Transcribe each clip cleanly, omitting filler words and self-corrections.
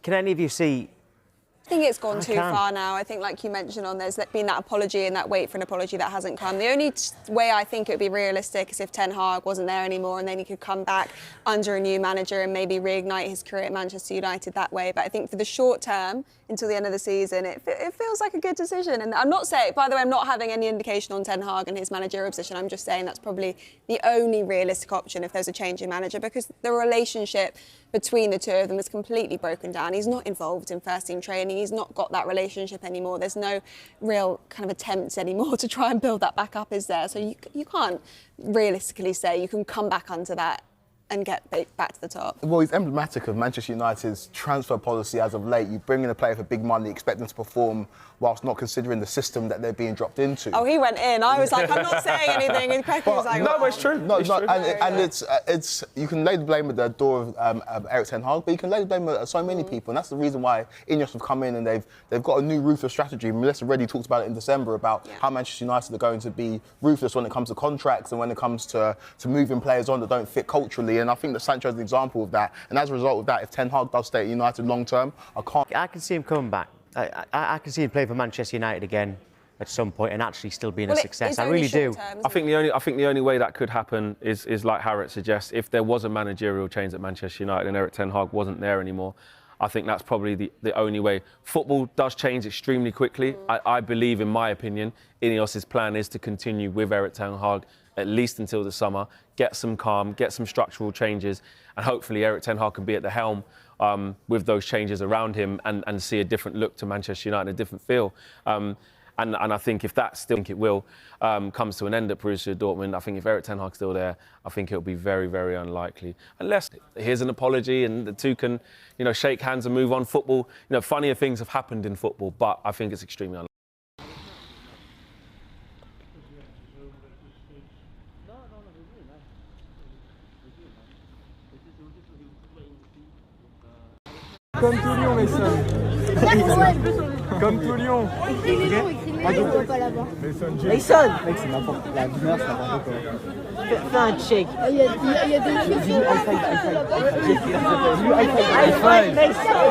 Can any of you see? I think it's gone too far now. I think, like you mentioned, there's been that apology and that wait for an apology that hasn't come. The only way I think it would be realistic is if Ten Hag wasn't there anymore and then he could come back under a new manager and maybe reignite his career at Manchester United that way. But I think for the short term, until the end of the season, it feels like a good decision. And I'm not saying, by the way, I'm not having any indication on Ten Hag and his managerial position. I'm just saying that's probably the only realistic option if there's a change in manager, because the relationship between the two of them is completely broken down. He's not involved in first team training. He's not got that relationship anymore. There's no real kind of attempts anymore to try and build that back up, is there? So you can't realistically say you can come back onto that and get back to the top. Well, he's emblematic of Manchester United's transfer policy as of late. You bring in a player for big money, expect them to perform whilst not considering the system that they're being dropped into. Oh, he went in. I was like, I'm not saying anything. And Craig was like, no, it's true. No, it's true. And it's you can lay the blame at the door of Eric Ten Hag, but you can lay the blame at so many people, and that's the reason why Ineos have come in and they've got a new ruthless strategy. Melissa already talked about it in December about how Manchester United are going to be ruthless when it comes to contracts and when it comes to moving players on that don't fit culturally. And I think that Sancho is an example of that. And as a result of that, if Ten Hag does stay at United long term, I can see him coming back. I can see him play for Manchester United again at some point and actually still being a success. I really do. I think the only way that could happen is like Harriet suggests, if there was a managerial change at Manchester United and Eric Ten Hag wasn't there anymore. I think that's probably the only way. Football does change extremely quickly. I believe, in my opinion, Ineos' plan is to continue with Eric Ten Hag at least until the summer, get some calm, get some structural changes, and hopefully Eric Ten Hag can be at the helm with those changes around him and see a different look to Manchester United, a different feel. And I think if that still, I think it will, comes to an end at Borussia Dortmund, I think if Eric Ten Hag's still there, I think it'll be very, very unlikely. Unless here's an apology and the two can, shake hands and move on. Football, funnier things have happened in football, but I think it's extremely unlikely. Comme tout lion, Mason. Comme tout lion. Écris-le, on voit pas là-bas. Mason. Mec, c'est n'importe quoi. La douleur, c'est n'importe quoi. Fais un check. Il y a des choses. High five, Mason.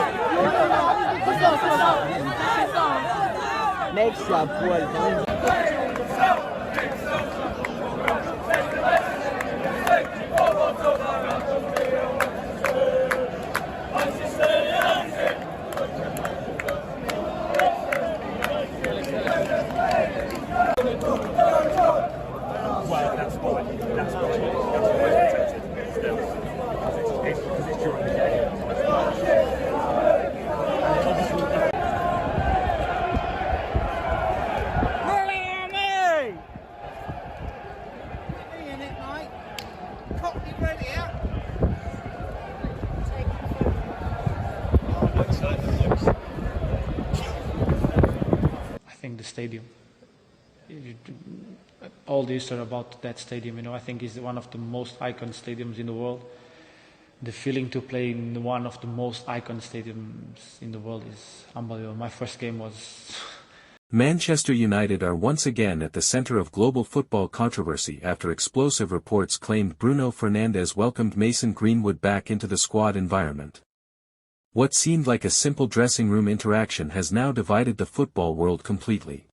Mec, c'est à poil. The stadium. All this are about that stadium. I think it's one of the most iconic stadiums in the world. The feeling to play in one of the most iconic stadiums in the world is unbelievable. My first game was... Manchester United are once again at the center of global football controversy after explosive reports claimed Bruno Fernandes welcomed Mason Greenwood back into the squad environment. What seemed like a simple dressing room interaction has now divided the football world completely.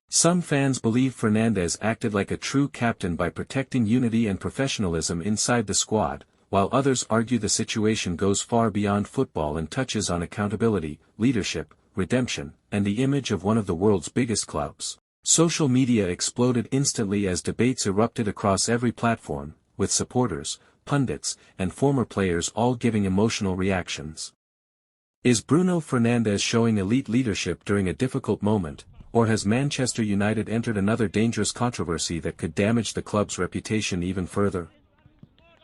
Some fans believe Fernandes acted like a true captain by protecting unity and professionalism inside the squad, while others argue the situation goes far beyond football and touches on accountability, leadership, redemption, and the image of one of the world's biggest clubs. Social media exploded instantly as debates erupted across every platform, with supporters, pundits, and former players all giving emotional reactions. Is Bruno Fernandes showing elite leadership during a difficult moment, or has Manchester United entered another dangerous controversy that could damage the club's reputation even further?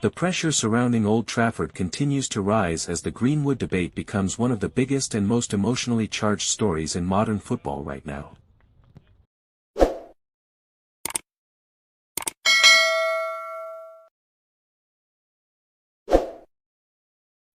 The pressure surrounding Old Trafford continues to rise as the Greenwood debate becomes one of the biggest and most emotionally charged stories in modern football right now.